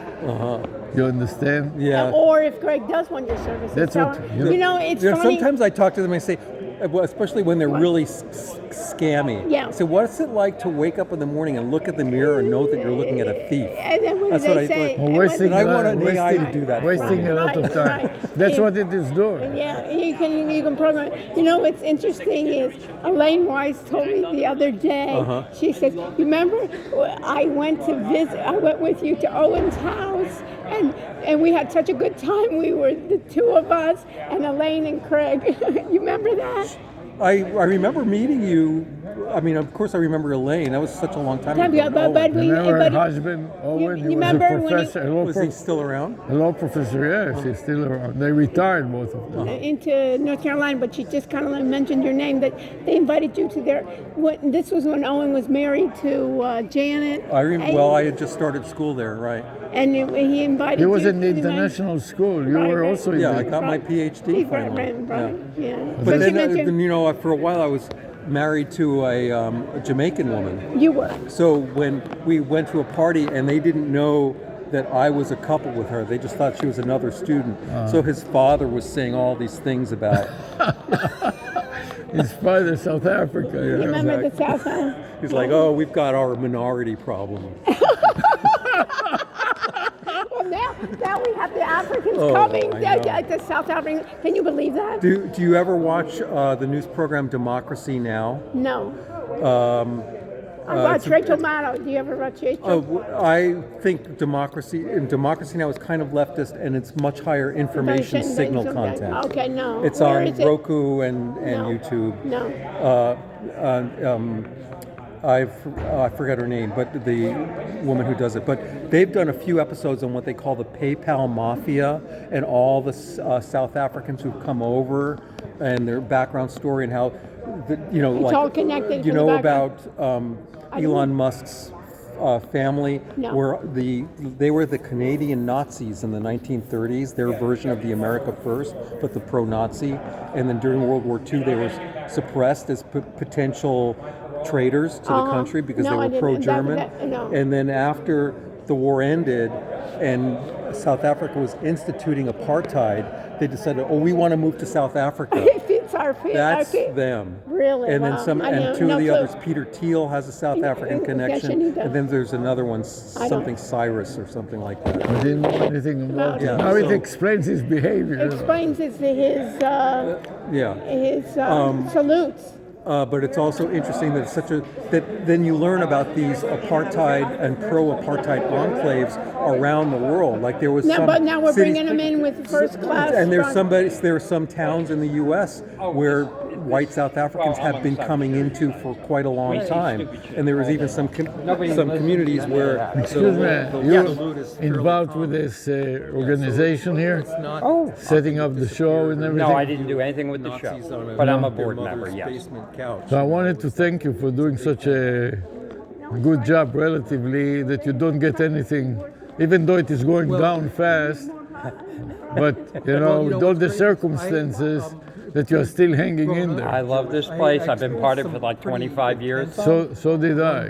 you understand? yeah. Or if Greg does want your services. That's tell what- him, you know, it's You know, funny. sometimes I talk to them and say, well, especially when they're really scammy. Yeah. So what's it like to wake up in the morning and look at the mirror and know that you're looking at a thief? And then what That's do what they I say? thought. Well, And wasting, I want an AI to wasting- do that for wasting me. a lot of Right, time. right. That's Yeah. what it is doing. Yeah, you can program. You know what's interesting is Elaine Weiss told me the other day. She says, "You remember I went to visit. I went with you to Owen's house, and we had such a good time. We were the two of us and Elaine and Craig. You remember that? I remember meeting you. I mean, of course, I remember Elaine. That was such a long time ago. Yeah, but we. Remember her But husband, Owen? you He was a remember when he- professor, was he still around? a law professor, yes, he's still around. They retired, both of them. into North Carolina, but she just kind of mentioned your name that they invited you to their. This was when Owen was married to Janet. Well, I had just started school there, right? And he invited. He was you in the to international school. You Right, were right. also in Yeah, the... I got my PhD finally. Right. Yeah. But she then, mentioned you know, for a while I was married to a Jamaican woman. you were. So when we went to a party and they didn't know that I was a couple with her, they just thought she was another student. So his father was saying all these things about. His father, South Africa. You Yeah. remember the South End? He's like, "Oh, we've got our minority problem." Well, now we have the Africans Oh, coming. I know. The South Africans. Can you believe that? Do you ever watch the news program Democracy Now? No. I it's watch a- Rachel Maddow. Do you ever watch Rachel? I think Democracy Now is kind of leftist, and it's much higher information signal content. Okay, no. It's Where on is it? Roku and No. YouTube. No. I forget her name, but the woman who does it. But they've done a few episodes on what they call the PayPal Mafia and all the South Africans who've come over and their background story and how, It's all connected You to the know background. about I don't Elon know. Musk's family, No. where they were the Canadian Nazis in the 1930s, their version of the America First, but the pro-Nazi. And then during World War II, they were suppressed as potential traitors to the country because No, they I were didn't. pro-German. No. And then after the war ended and South Africa was instituting apartheid, they decided, oh, we want to move to South Africa. It's our feet. That's them. Really? And then Wow. some, I know, and two no of the clue. others. Peter Thiel has a South African Yes, connection, he does. and then there's another one, I don't- something Cyrus or something like that. I didn't know anything about Yeah, it. Now it so- explains his behavior. Explains his Yeah. salutes. But it's also interesting that it's that then you learn about these apartheid and pro-apartheid enclaves around the world. Like there was Now, some but now we're cities- bringing them in with first class. And there are some towns in the U.S. where white South Africans have been coming into for quite a long time, and there was even some communities where Excuse me, you're involved with this organization here? Oh, Setting up the show and everything? No, I didn't do anything with the show, but I'm a board member, yes. So I wanted to thank you for doing such a good job relatively, that you don't get anything, even though it is going down fast, but you know, with all the circumstances, that you are still hanging in there. I love this place. I've been part of it for like 25 years. So did I.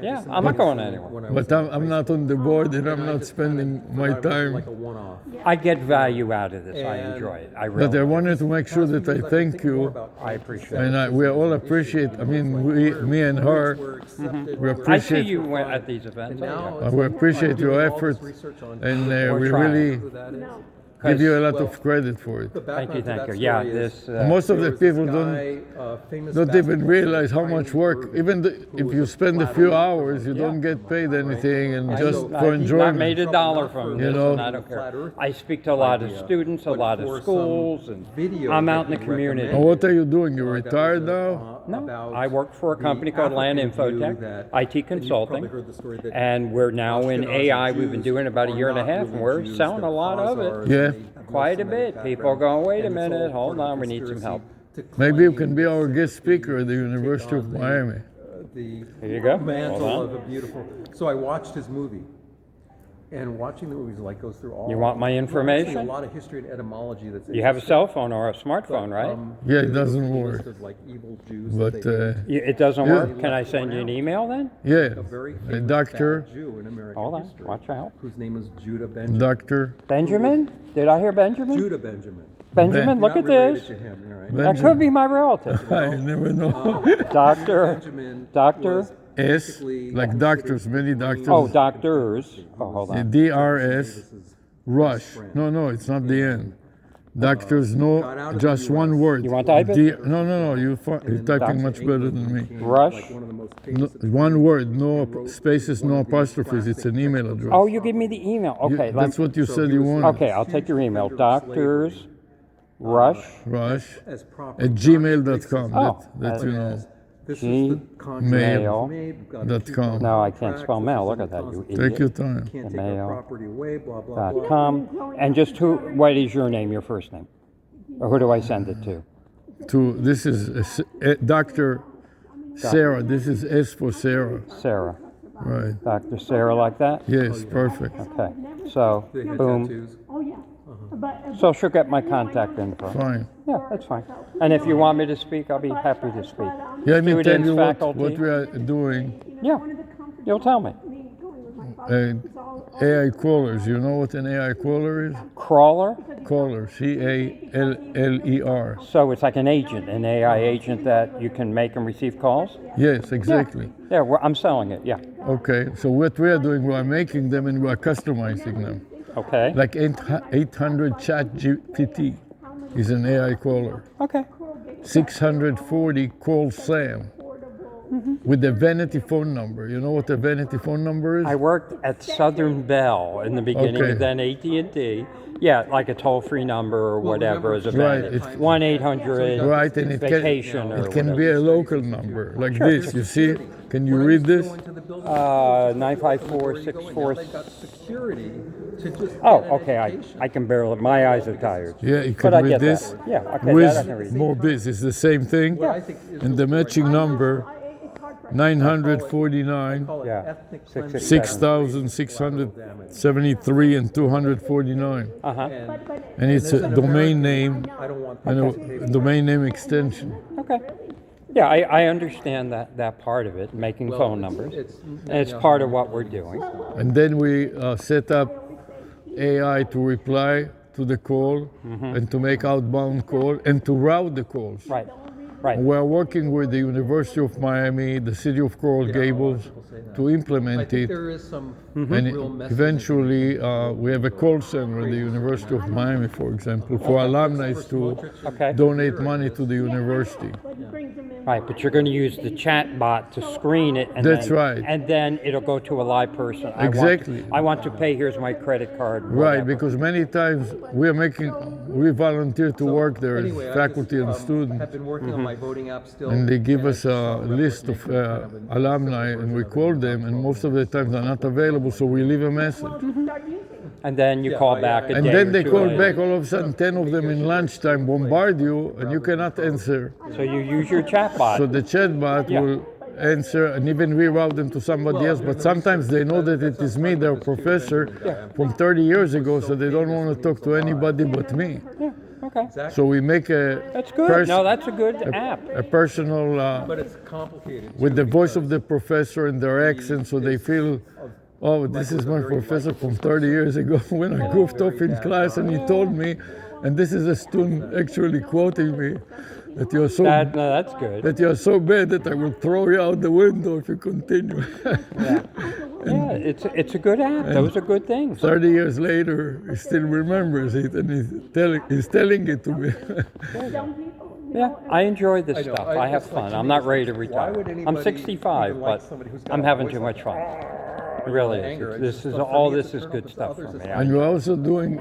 Yeah, I'm not going anywhere. But I'm not on the board and I'm not spending my time. I get value out of this. I enjoy it. I really But I wanted to make sure that I thank you. I appreciate And it. we all appreciate, I mean, me and her, we I see appreciate, you at these events. we appreciate your efforts, and we trying. really give you a lot of credit for it. Thank you. Yeah, this. Most of the people don't even realize how much work, even if you spend a few hours, you don't get paid anything, and just for I've enjoyment. not made a dollar from You this, know? and I don't care. I speak to a lot of students, a lot of schools, and I'm out in the community. And what are you doing? You're retired now? No, I work for a company called Land Infotech, IT Consulting, and we're now in AI. We've been doing it about a year and a half, and we're selling a lot of it. Yeah. Quite a bit. People are going, wait a minute, hold on, we need some help. Maybe you can be our guest speaker at the University of Miami. Here you go. Mantle of a beautiful. So I watched his movie, and watching the movie like goes through all. You want my information? A lot of history and etymology. That's You have a cell phone or a smartphone, right? Yeah, it doesn't work. Like evil Jews. But It doesn't Yeah. work? Can I send you an email then? yeah, very a famous doctor, bad Jew in American Hold on, history, watch out. whose name is Judah Benjamin. doctor, Benjamin? Did I hear Benjamin? Judah Benjamin. Benjamin, Ben- look Not at related this. to him, all right? That could be my relative. I never know. Doctor, Benjamin doctor. was S, like doctors, many doctors. Oh, doctors. Oh, hold on. DRS, Rush. No, it's not the end. Doctors, no, just one word. You want to type it? No, you're typing much better than me. Rush. No, one word, no spaces, no apostrophes. It's an email address. Oh, you give me the email. Okay. That's what you said you wanted. Okay, I'll take your email. Doctors, Rush. Rush as proper. at gmail.com. Oh, that you know. This G- is the contract mail. made, got a dot few com. No, I can't spell mail. Look at that, you idiot. Take your time. Can't take Mail. our property away, blah, blah, blah. .com. And just what is your name, your first name? Or who do I send it to? This is Dr. Sarah. This is S for Sarah. Sarah. Right. Dr. Sarah, like that? Yes, perfect. Okay. So, They had boom. tattoos. So she'll get my contact info. Fine. Yeah, that's fine. And if you want me to speak, I'll be happy to speak. Yeah, let me tell Students, you faculty. what we are doing. Yeah, you'll tell me. AI callers. You know what an AI caller is? Crawler? Caller. CALLER. So it's like an agent, an AI agent that you can make and receive calls? Yes, exactly. Yeah, I'm selling it, yeah. Okay, so what we are doing, we are making them and we are customizing them. Okay. Like 800 ChatGPT is an AI caller. Okay. 640 call Sam with the vanity phone number. You know what the vanity phone number is? I worked at Southern Bell in the beginning, Okay. and then AT&T. Yeah, like a toll-free number or whatever is a Right, vanity. it's- 1-800 Right, and vacation or it can be whatever. a local number like this. You see? Can you read this? 954-64. They got security to just Oh, get an okay. education. I can barely. My eyes are tired. Yeah, you But can I read get this. that. Yeah, okay, With that I can read. more biz. It's the same thing. And the matching number 949 Yeah. 6,673 and 249. Uh-huh. And it's a domain name I don't want and a domain name extension. Okay. Yeah, I understand that part of it, making phone numbers. And it's part of what we're doing. And then we set up AI to reply to the call and to make outbound call and to route the calls. Right. Right. We are working with the University of Miami, the City of Coral Gables, to implement it. there is some And real messaging. eventually, we have a call center at the University of Miami, for example, for alumni to donate money to the university. Right, but you're going to use the chat bot to screen it. And That's then, right. And then it'll go to a live person. Exactly. I want to pay, here's my credit card. Right, whatever. because many times we volunteer to work there as Anyway, faculty and have students. been working on my voting app still. And they give us a list of alumni, and we call them, and most of the time they're not available, so we leave a message. And then you call back a And day then or they two call later. back, all of a sudden 10 of them in lunchtime bombard you, and you cannot answer. So you use your chat bot. So the chat bot will answer and even reroute them to somebody else, but sometimes they know that it is me, their professor, from 30 years ago, so they don't want to talk to anybody but me. Yeah, okay. So we make a That's good. No, that's a good app. a personal But it's complicated. with the voice of the professor and their accent, so they feel, oh, this is my professor from 30 years ago when I goofed off in class and he told me, and this is a student actually quoting me, that you're so That's good. that you're so bad that I will throw you out the window if you continue. Yeah, it's a good app. Those are good things. 30 years later, he still remembers it, and he's telling it to me. Yeah, I enjoy this I know. stuff. I- I have it's like, fun. to I'm me, not it's ready to like, retire. why would I'm anybody 65, even like but somebody who's got I'm a having voice too like much fun. that? It really Anger, is. it's This just- is but for all me, this it's is a good turn-off. stuff For for others, me. it's And we're also doing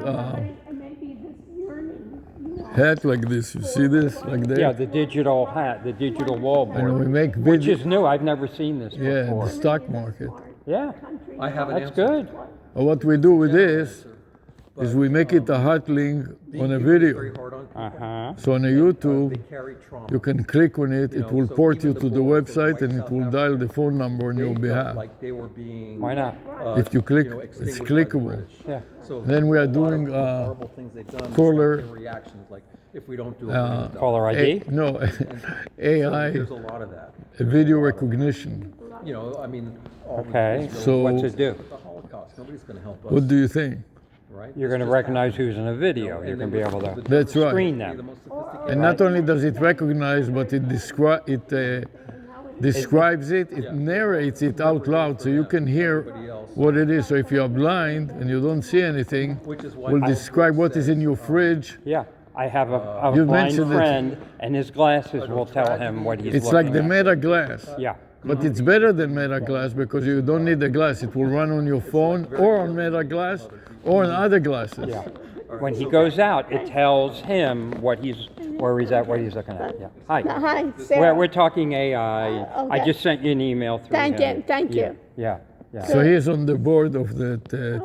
hat like this. You see this, like that? Yeah, the digital hat, the digital wallboard. And we make which video. is new. I've never seen this Yeah, before. the stock market. Yeah, I have an that's answer. good. What we do with this is we make it a hot link on a video. Uh-huh. So on a YouTube, Carry trauma. you can click on it, it will port you to the website, and it will dial the phone number on your behalf. Like they were being. Why not? If you click, it's extinguished by the clickable. British. Yeah. So Then we are doing horrible things they've done. caller, Their reactions, like if we don't do it, we're gonna die. Caller ID? no, AI, There's a lot of that. video recognition. You know, I mean. all we Okay, do is so what's it do? the Holocaust. Nobody's going to help us. What do you think? Right? You're going to recognize who's in a video. You're going to be able to That's right. screen The them. most sophisticated. And not only does it recognize, but it describes it, it narrates it out loud, so you can hear what it is. So if you are blind and you don't see anything, will describe what is in your fridge. Yeah. I have a You blind mentioned it. friend, and his glasses will tell him what he's It's looking like the at. Meta Glass. Yeah. But it's better than Meta Glass because you don't need the glass. It will run on your phone or on Meta Glass or on other glasses. Yeah. When he goes out, it tells him where he's at, what he's looking at. Yeah. Hi. Hi, Sarah. We're talking AI. I Okay. just sent you an email through Thank him. you, thank Yeah. you. Yeah. Yeah. So he's on the board of the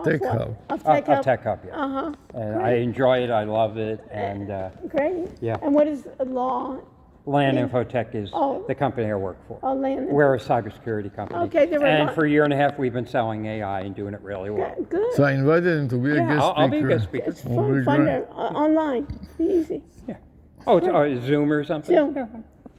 Tech what? Hub. Of Tech Hub? Tech Hub, yeah. Uh-huh. And I enjoy it. I love it. And Great. Yeah. And what is law? Land Infotech is Oh. the company I work for. Oh, Land. We're a cybersecurity company. Okay, there were and not- for a year and a half, we've been selling AI and doing it really well. Good. So I invited him to be a Yeah, guest speaker. I'll be a guest speaker. It's Oh, fun, we're fun great. online. Easy. Yeah. Oh, it's Zoom or something? Zoom. Yeah.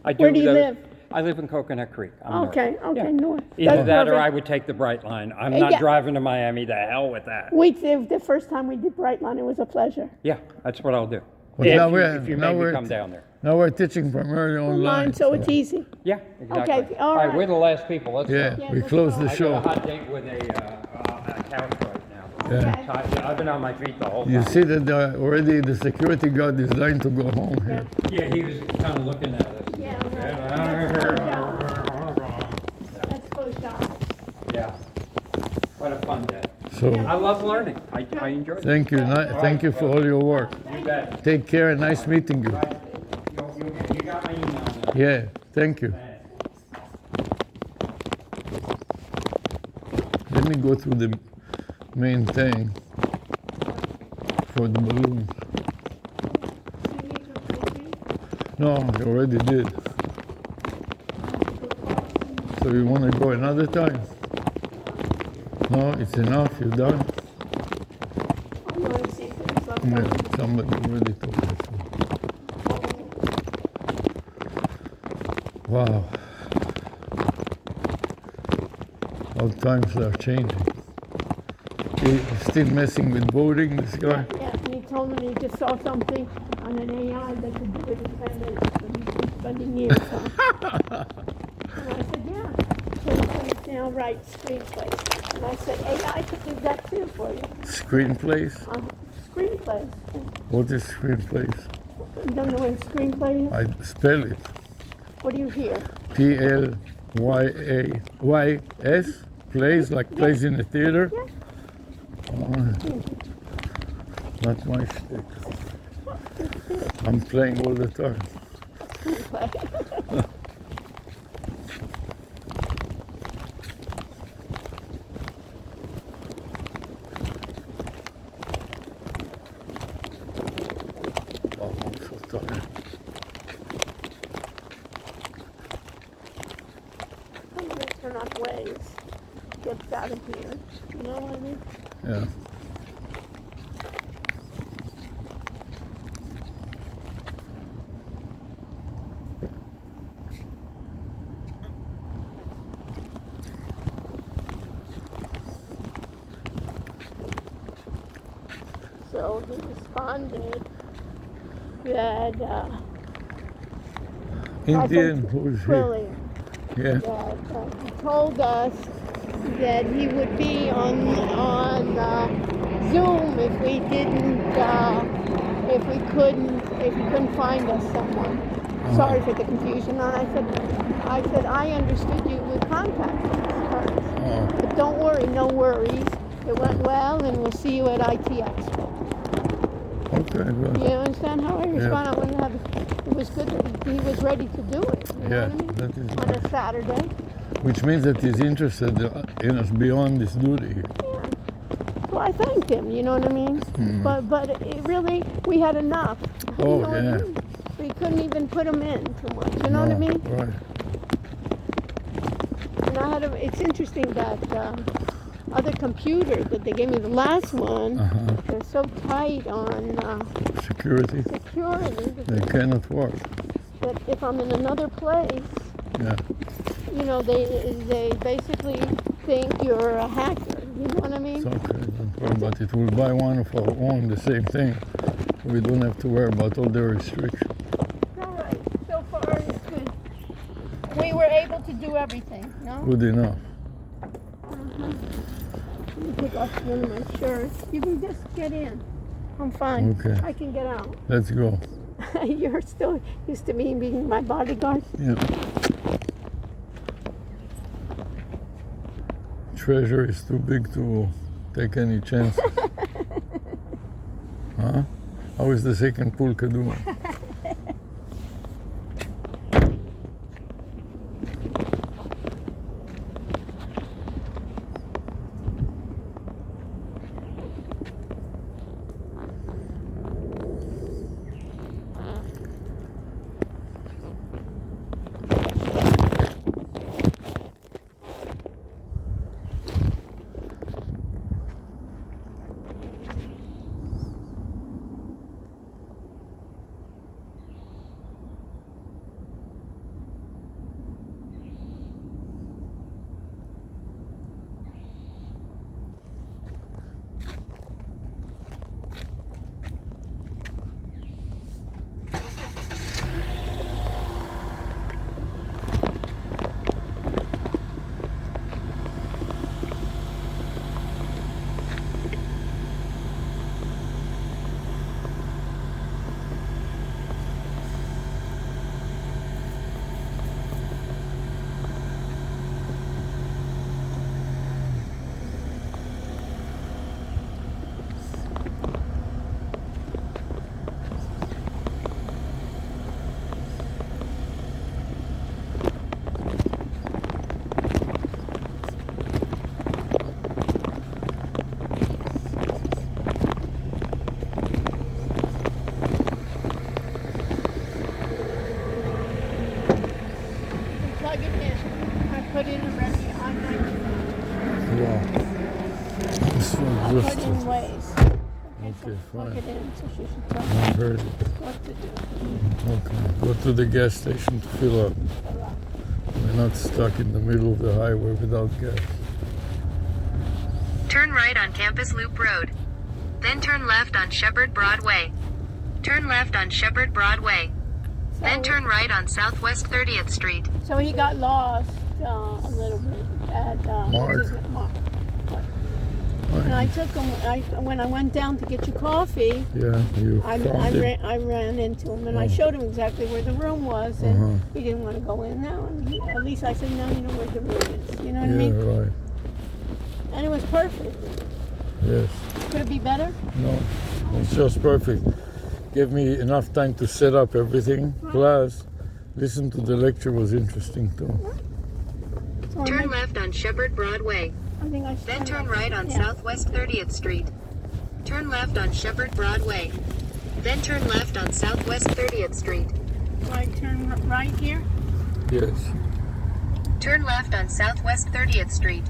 I do Where do you those- live? I live in Coconut Creek. I'm north. Okay, Yeah. north. Either That's that or perfect. I would take the Bright Line. I'm not Yeah. driving to Miami. The hell with that. The first time we did Brightline, it was a pleasure. Yeah, that's what I'll do. But if now you, we're- if you now make me we're- come down there. Now we're teaching primarily online. Online, so it's easy. Yeah, exactly. Okay, all right, right. we're the last people. Let's Yeah, go. we closed the I got show. a hot date with a couch right now. Yeah. So I've been on my feet the whole You time. see that already the security guard is dying to go home here. Yeah, he was kind of looking at us. Let's close down. Yeah. What a fun day. So I love learning. I enjoy it. thank you. Thank you for all your work. You bet. Take care and nice meeting you. You got my email now. Yeah, thank you. Let me go through the main thing for the balloons. No, I already did. So you want to go another time? No, it's enough. You're done. Yeah, somebody already told us. Wow. How times are changing. He's still messing with voting, this guy. Yeah, and he told me he just saw something on an AI that could do it in 10 minutes. spending years on. And I said, yeah. So please now write screenplays. And I said, AI could do that too for you. Screenplays? Screenplays. What is screenplays? You don't know what a screenplay is? I spell it. What do you hear? Plays, plays, like plays in the theater? Yeah. Not my stick. I'm playing all the time. Screenplay. Oh, I'm so tired. I'm going to turn off Waze. Get out of here. You know what I mean? Yeah. So he responded that Indian, who's he? Trillian, Yeah. that he told us that he would be on Zoom if we didn't if he couldn't find us someone. Sorry for the confusion. And I said I understood you would contact us first. But don't worry, no worries. It went well, and we'll see you at IT Expo. Okay, good. You understand how I respond? I wouldn't have. It was good that he was ready to do it. You know what I mean? That is On a Saturday. Which means that he's interested in us beyond his duty. Well, I thanked him. You know what I mean? But it really, we had enough. Oh, You know what I yeah. mean? We couldn't even put him in too much. You know what I mean? Right. And I had it's interesting that other computer that they gave me, the last one, they're so tight on Security. They cannot work. that if I'm in another place, Yeah. you know, they basically think you're a hacker. You know what I mean? It's okay, don't worry about it. We'll buy one of our own, the same thing. We don't have to worry about all the restrictions. All right. So far, it's good. We were able to do everything, no? Good enough. Let me take off one of my shirts. You can just get in. I'm fine. Okay. I can get out. Let's go. You're still used to me being my bodyguard. Yeah. Treasure is too big to take any chance. Huh? How is the second pulka doing? Plug it in. I put in already on my. Wow. This I one put just. in ways. Okay, Plug fine. it in so she should tell I me heard it. what to do. Okay. Go to the gas station to fill up. We're not stuck in the middle of the highway without gas. Turn right on Campus Loop Road. Then turn left on Shepherd Broadway. Turn left on Shepherd Broadway. Then turn right on Southwest 30th Street. So he got lost a little bit at Mark. And I took him. When I went down to get you coffee, I ran into him, and I showed him exactly where the room was, and he didn't want to go in now. And at least I said, "No, you know where the room is." You know what I mean? Yeah, right. And it was perfect. Yes. Could it be better? No, it's just perfect. Gave me enough time to set up everything. Plus, listen to the lecture was interesting too. Turn left on Shepherd Broadway. Then turn right on Southwest 30th Street. Turn left on Shepherd Broadway. Then turn left on Southwest 30th Street. Right, turn right here? Yes. Turn left on Southwest 30th Street.